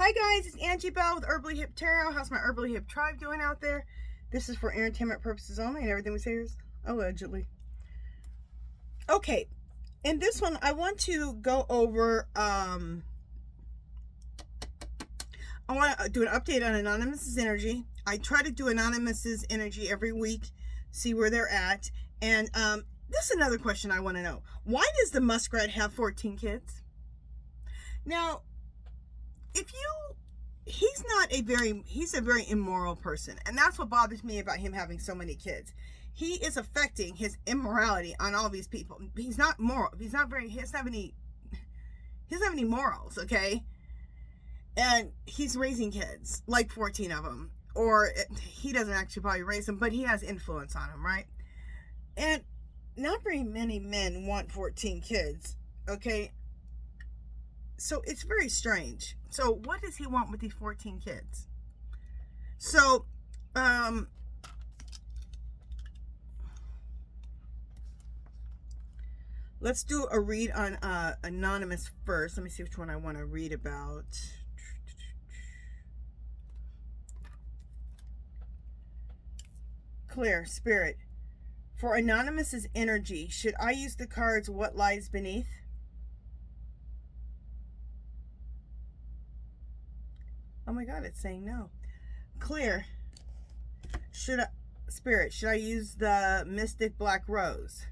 Hi guys, it's Angie Bell with HerballyHipTarot. How's my Herbally Hip tribe doing out there? This is for entertainment purposes only, and everything we say is allegedly. Okay, in this one, I want to go over, I want to do an update on Anonymous's energy. I try to do Anonymous's energy every week, see where they're at. And this is another question I want to know. Why does the muskrat have 14 kids? Now, he's a very immoral person, and that's what bothers me about him having so many kids. He is affecting his immorality on all these people. He's not moral. He doesn't have any morals, okay? And he's raising kids, like 14 of them. Or he doesn't actually probably raise them, but he has influence on them, right? And not very many men want 14 kids, okay? So it's very strange. So what does he want with these 14 kids? So, let's do a read on Anonymous first. Let me see which one I want to read about. Clear, Spirit. For Anonymous's energy, should I use the cards What Lies Beneath? Oh my God, it's saying no. Clear. Spirit, should I use the Mystic Black Rose?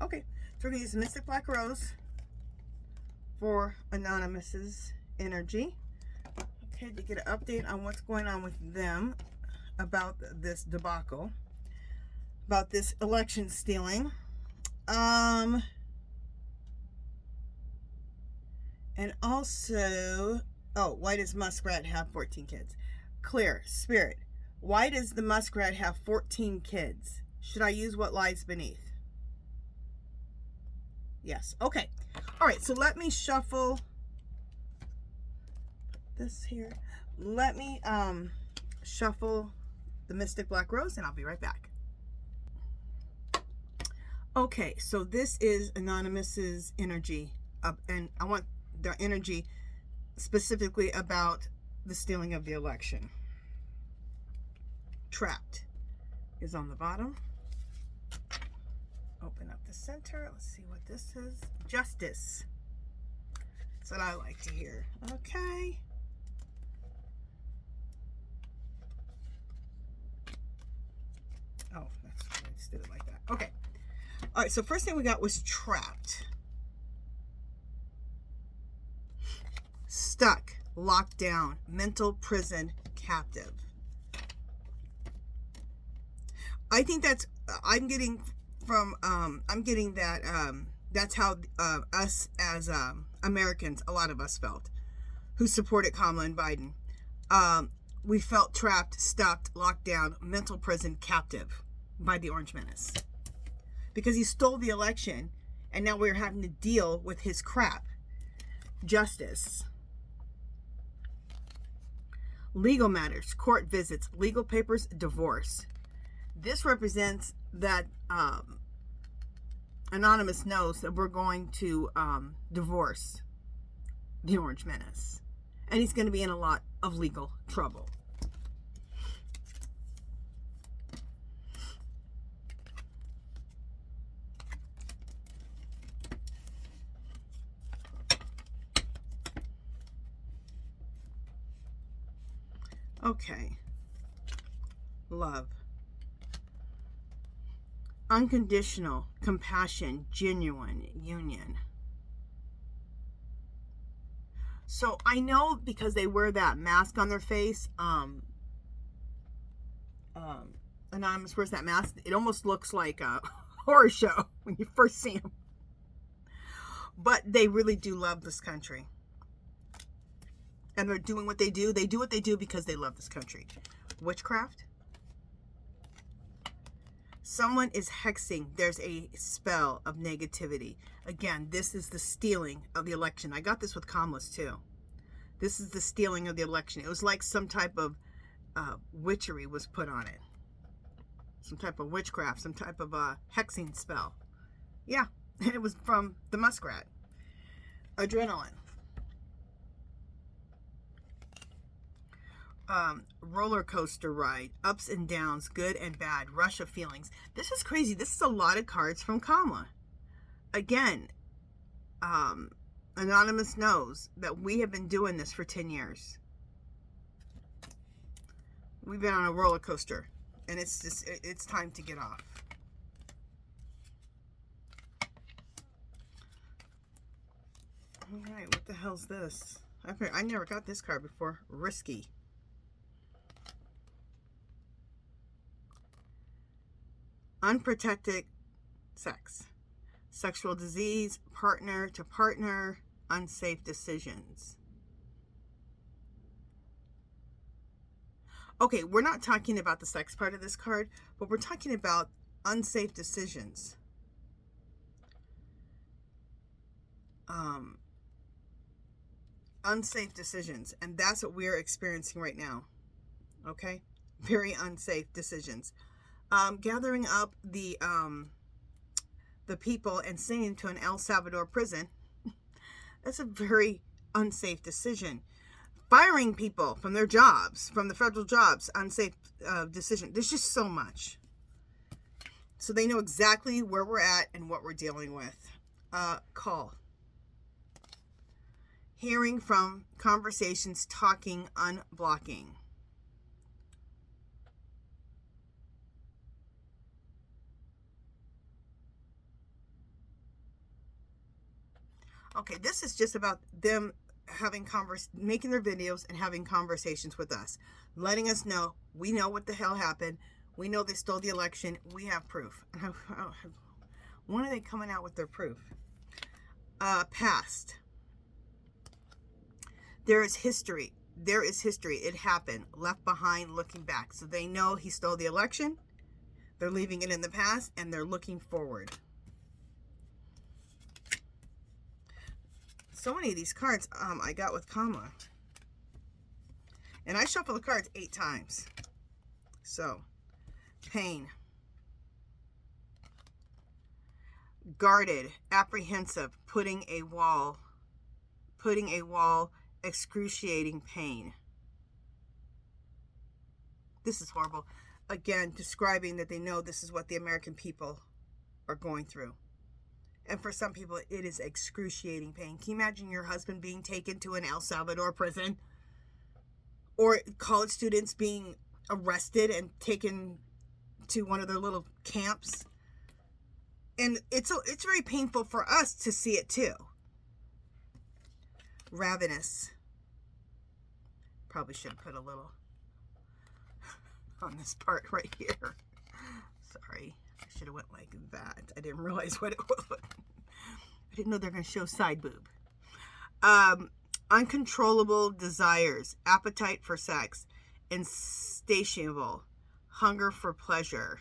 Okay, so we're going to use the Mystic Black Rose for Anonymous's energy. Okay, to get an update on what's going on with them about this debacle, about this election stealing. And also, why does Muskrat have 14 kids? Clear, Spirit. Why does the muskrat have 14 kids? Should I use What Lies Beneath? Yes. Okay. All right. So let me shuffle this here. Let me shuffle the Mystic Black Rose, and I'll be right back. Okay. So this is Anonymous's energy, and I want their energy specifically about the stealing of the election. Trapped is on the bottom. Open up the center. Let's see what this is. Justice. That's what I like to hear. Okay. Oh, I just did it like that. Okay. All right, so first thing we got was trapped. Stuck, locked down, mental prison, captive. I think that's, I'm getting that that's how us as Americans, a lot of us felt, who supported Kamala and Biden. We felt trapped, stuck, locked down, mental prison, captive by the Orange Menace. Because he stole the election, and now we're having to deal with his crap. Justice. Legal matters, court visits, legal papers, divorce. This represents that Anonymous knows that we're going to divorce the Orange Menace. And he's going to be in a lot of legal trouble. Okay. Love. Unconditional, compassion, genuine, union. So I know because they wear that mask on their face, Anonymous wears that mask, it almost looks like a horror show when you first see him. But they really do love this country. And they're doing what they do. They do what they do because they love this country. Witchcraft. Someone is hexing. There's a spell of negativity. Again, this is the stealing of the election. I got this with Kamala's too. This is the stealing of the election. It was like some type of witchery was put on it. Some type of witchcraft. Some type of hexing spell. Yeah, it was from the muskrat. Adrenaline. roller coaster ride, ups and downs, good and bad, rush of feelings. This is crazy. This is a lot of cards from KAMALA. Again, Anonymous knows that we have been doing this for 10 years. We've been on a roller coaster, and it's time to get off. All right, what the hell's this? I never got this card before. Risky. Unprotected sex. Sexual disease, partner to partner, unsafe decisions. Okay, we're not talking about the sex part of this card, but we're talking about unsafe decisions. Unsafe decisions, and that's what we're experiencing right now. Okay, very unsafe decisions. Gathering up the people and sending to an El Salvador prison. That's a very unsafe decision. Firing people from their jobs, from the federal jobs, unsafe decision. There's just so much. So they know exactly where we're at and what we're dealing with. Call. Hearing from conversations, talking, unblocking. Okay, this is just about them having making their videos and having conversations with us, letting us know we know what the hell happened. We know they stole the election. We have proof. When are they coming out with their proof? Past. There is history. There is history. It happened. Left behind, looking back. So they know he stole the election. They're leaving it in the past, and they're looking forward. So many of these cards I got with KAMALA. And I shuffle the cards 8 times. So, pain. Guarded, apprehensive, putting a wall, excruciating pain. This is horrible. Again, describing that they know this is what the American people are going through. And for some people, it is excruciating pain. Can you imagine your husband being taken to an El Salvador prison? Or college students being arrested and taken to one of their little camps? And it's very painful for us to see it too. Ravenous. Probably should have put a little on this part right here. Sorry. I should have went like that. I didn't realize what it was. I didn't know they're going to show side boob. Uncontrollable desires, appetite for sex, insatiable, hunger for pleasure.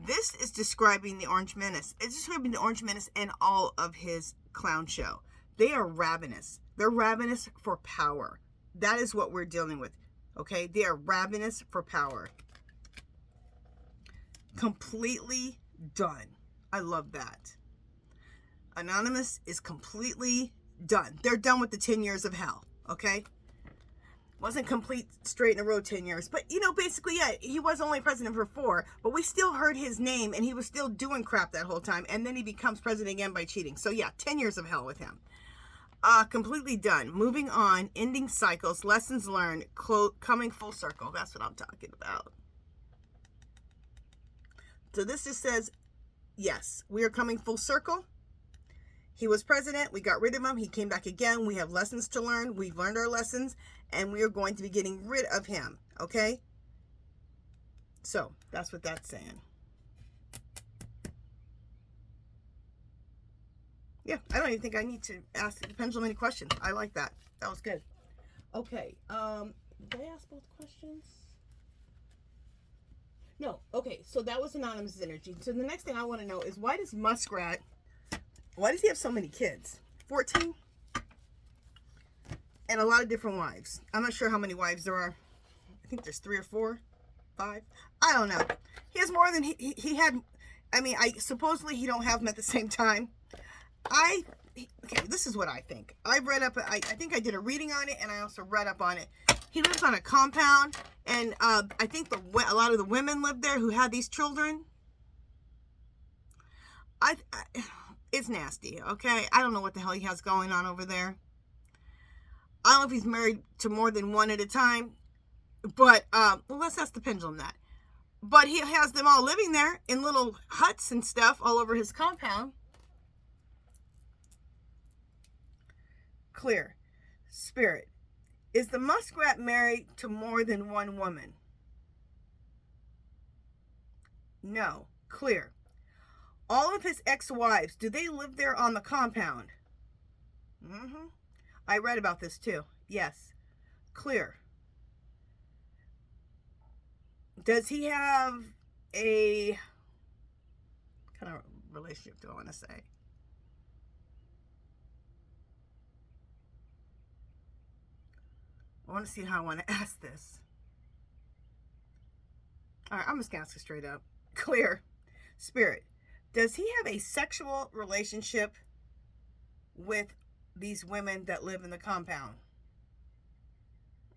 This is describing the Orange Menace. It's describing the Orange Menace and all of his clown show. They are ravenous. They're ravenous for power. That is what we're dealing with. Okay? They are ravenous for power. Completely done. I love that. Anonymous is completely done. They're done with the 10 years of hell. Okay? Wasn't complete straight in a row 10 years. But, you know, basically, yeah, he was only president for 4. But we still heard his name, and he was still doing crap that whole time. And then he becomes president again by cheating. So, yeah, 10 years of hell with him. Completely done. Moving on. Ending cycles. Lessons learned. Coming full circle. That's what I'm talking about. So this just says, yes, we are coming full circle. He was president. We got rid of him. He came back again. We have lessons to learn. We've learned our lessons. And we are going to be getting rid of him. Okay? So, that's what that's saying. Yeah, I don't even think I need to ask the pendulum any questions. I like that. That was good. Okay. Did I ask both questions? No. Okay, so that was Anonymous energy. So the next thing I want to know is, why does Muskrat, why does he have so many kids? 14? And a lot of different wives. I'm not sure how many wives there are. I think there's 3 or 4, 5. I don't know. He has more than he had. I mean, supposedly he don't have them at the same time. Okay, this this is what I think. I've read up, I think I did a reading on it, and I also read up on it. He lives on a compound, and I think a lot of the women live there who had these children. It's nasty, okay? I don't know what the hell he has going on over there. I don't know if he's married to more than one at a time, but, well, let's ask the pendulum that. But he has them all living there in little huts and stuff all over his compound. Clear. Spirit. Is the muskrat married to more than one woman? No. Clear. All of his ex-wives, do they live there on the compound? I read about this too. Yes. Clear. Does he have a, what kind of relationship do I want to say? I want to see how I want to ask this. All right, I'm just going to ask it straight up. Clear. Spirit. Does he have a sexual relationship with these women that live in the compound?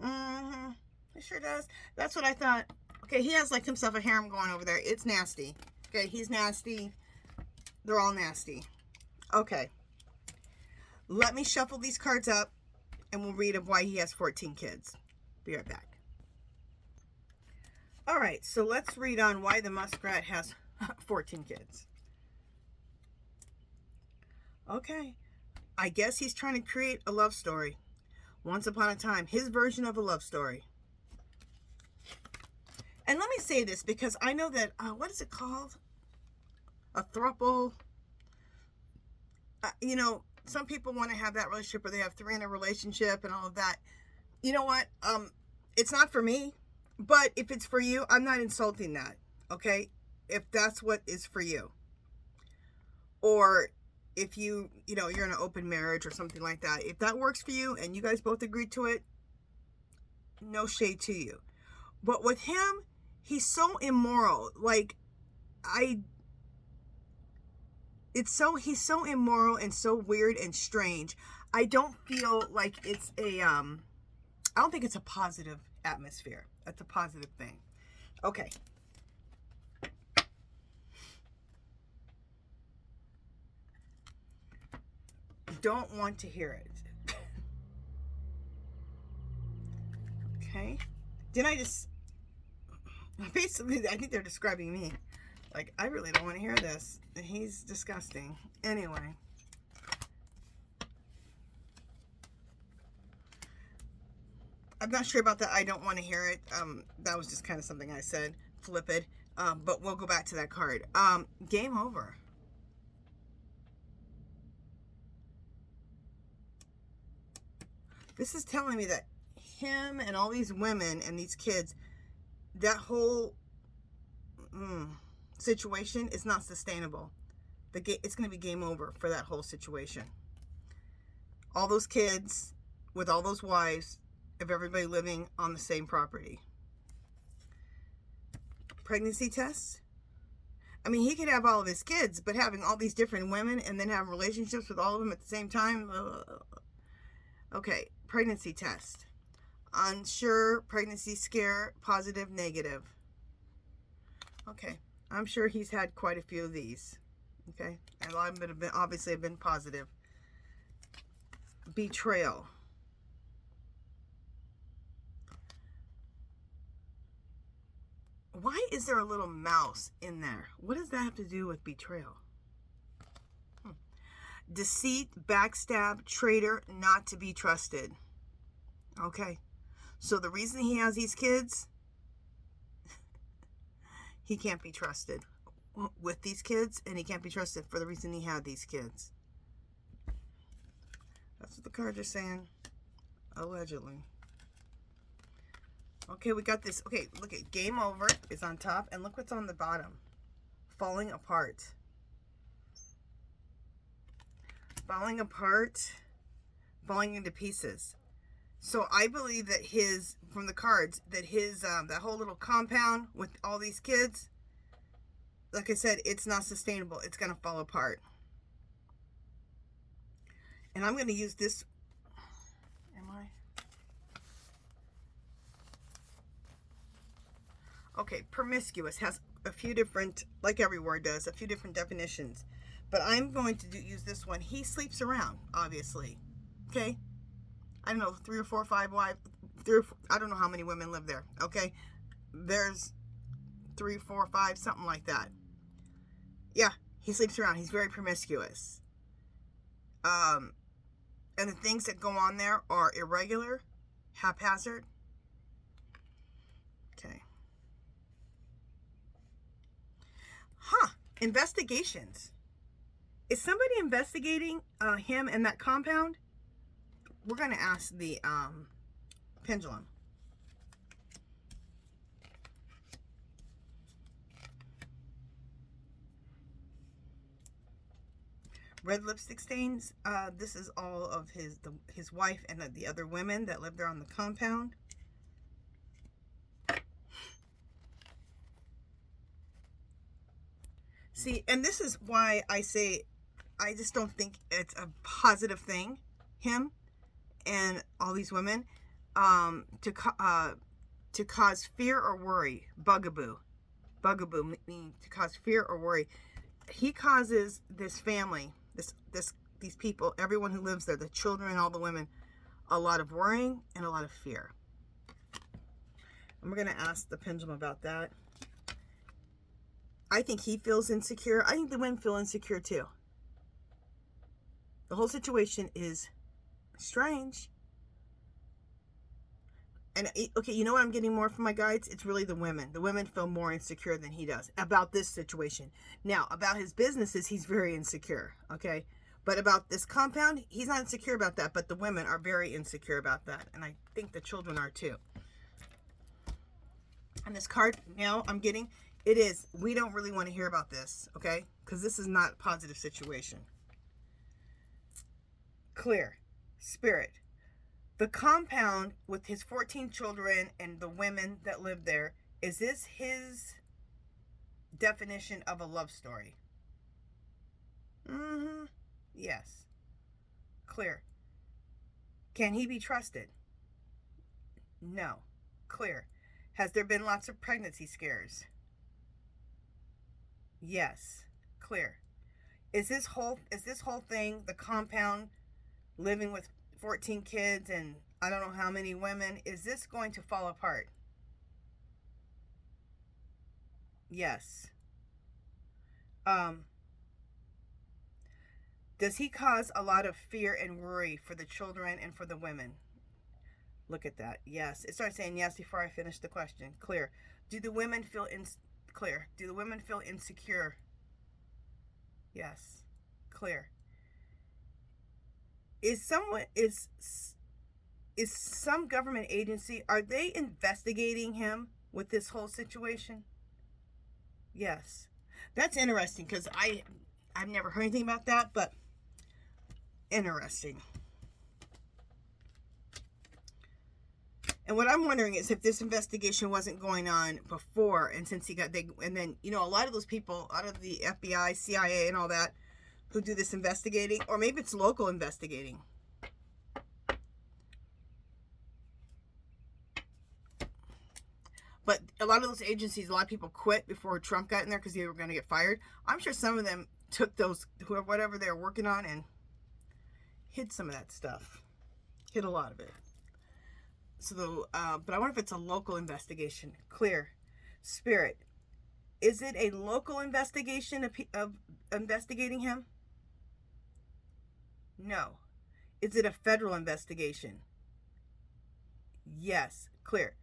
He sure does. That's what I thought. Okay, he has like himself a harem going over there. It's nasty. Okay, he's nasty. They're all nasty. Okay. Let me shuffle these cards up, and we'll read of why he has 14 kids. Be right back. All right, so let's read on why the muskrat has 14 kids. Okay. I guess he's trying to create a love story. Once upon a time, his version of a love story. And let me say this, because I know that, what is it called? A throuple. You know, some people want to have that relationship where they have 3 in a relationship and all of that. You know what? It's not for me. But if it's for you, I'm not insulting that. Okay? If that's what is for you. Or if you're in an open marriage or something like that. If that works for you and you guys both agreed to it, no shade to you. But with him, he's so immoral. Like, he's so immoral and so weird and strange. I don't feel like it's I don't think it's a positive atmosphere. That's a positive thing. Okay. Don't want to hear it. Okay. Didn't I just... Basically, I think they're describing me. Like, I really don't want to hear this. He's disgusting. Anyway. I'm not sure about that. I don't want to hear it. That was just kind of something I said. Flip it. But we'll go back to that card. Game over. This is telling me that him and all these women and these kids, that whole situation is not sustainable. It's going to be game over for that whole situation. All those kids with all those wives of everybody living on the same property. Pregnancy tests. I mean, he could have all of his kids, but having all these different women and then have relationships with all of them at the same time. Okay, pregnancy test. Unsure, pregnancy scare, positive, negative. Okay, I'm sure he's had quite a few of these. Okay, and a lot of them have been, obviously have been positive. Betrayal. Why is there a little mouse in there? What does that have to do with betrayal? Deceit, backstab, traitor, not to be trusted. Okay. So the reason he has these kids, he can't be trusted with these kids, and he can't be trusted for the reason he had these kids. That's what the cards are saying. Allegedly. Okay, we got this. Okay, look at game over is on top, and look what's on the bottom. Falling apart. Falling apart. Falling into pieces. So I believe that from the cards, that that whole little compound with all these kids, like I said, it's not sustainable. It's going to fall apart. And I'm going to use this. Am I? Okay, promiscuous has a few different, like every word does, a few different definitions. But I'm going to use this one. He sleeps around, obviously. Okay? I don't know, 3 or 4 or 5 wives. I don't know how many women live there. Okay? There's 3, 4, 5, something like that. Yeah, he sleeps around. He's very promiscuous. And the things that go on there are irregular, haphazard. Okay. Investigations. Is somebody investigating him and that compound? We're going to ask the pendulum. Red lipstick stains. This is all of his wife and the other women that live there on the compound. See, and this is why I say I just don't think it's a positive thing, him and all these women, to cause fear or worry. Bugaboo meaning to cause fear or worry. He causes this family, these people, everyone who lives there, the children, all the women, a lot of worrying and a lot of fear. And we're going to ask the pendulum about that. I think he feels insecure. I think the women feel insecure too. The whole situation is strange. And okay, you know what I'm getting more from my guides? It's really the women. The women feel more insecure than he does about this situation. Now, about his businesses, he's very insecure, okay? But about this compound, he's not insecure about that, but the women are very insecure about that. And I think the children are too. And this card now I'm getting, it is, we don't really want to hear about this, okay? Because this is not a positive situation. Clear. Spirit. The compound with his 14 children and the women that live there, is this his definition of a love story? Yes. Clear. Can he be trusted? No. Clear. Has there been lots of pregnancy scares? Yes. Clear. Is this whole thing, the compound, living with 14 kids and I don't know how many women, is this going to fall apart? Yes. Does he cause a lot of fear and worry for the children and for the women? Look at that. Yes. It started saying yes before I finished the question. Clear. Do the women feel clear? Do the women feel insecure? Yes. Clear. Is some government agency, are they investigating him with this whole situation? Yes. That's interesting because I've never heard anything about that, but interesting. And what I'm wondering is if this investigation wasn't going on before, and since and then, you know, a lot of those people out of the FBI, CIA, and all that who do this investigating, or maybe it's local investigating. But a lot of those agencies, a lot of people quit before Trump got in there because they were going to get fired. I'm sure some of them took those, whatever they're working on, and hid some of that stuff. Hid a lot of it. So, but I wonder if it's a local investigation. Clear. Spirit. Is it a local investigation of investigating him? No. Is it a federal investigation? Yes. Clear.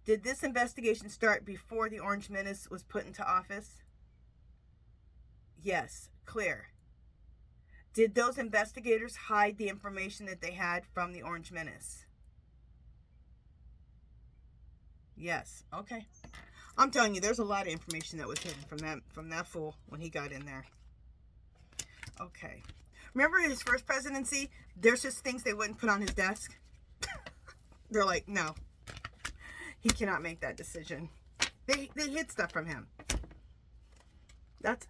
Did this investigation start before the Orange Menace was put into office? Yes. Clear. Did those investigators hide the information that they had from the Orange Menace? Yes. Okay. I'm telling you, there's a lot of information that was hidden from that fool when he got in there. Okay. Remember his first presidency? There's just things they wouldn't put on his desk. They're like, no. He cannot make that decision. They hid stuff from him. That's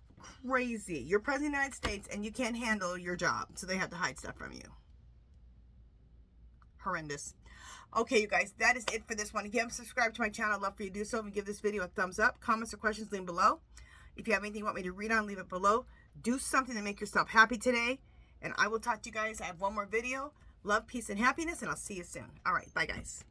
crazy. You're president of the United States and you can't handle your job, so they have to hide stuff from you. horrendous. Okay, you guys, that is it for this one. If you haven't subscribed to my channel, I'd love for you to do so and give this video a thumbs up. Comments or questions, leave them below. If you have anything you want me to read on, leave it below. Do something to make yourself happy today. And I will talk to you guys. I have one more video. Love, peace, and happiness, and I'll see you soon. All right, bye, guys.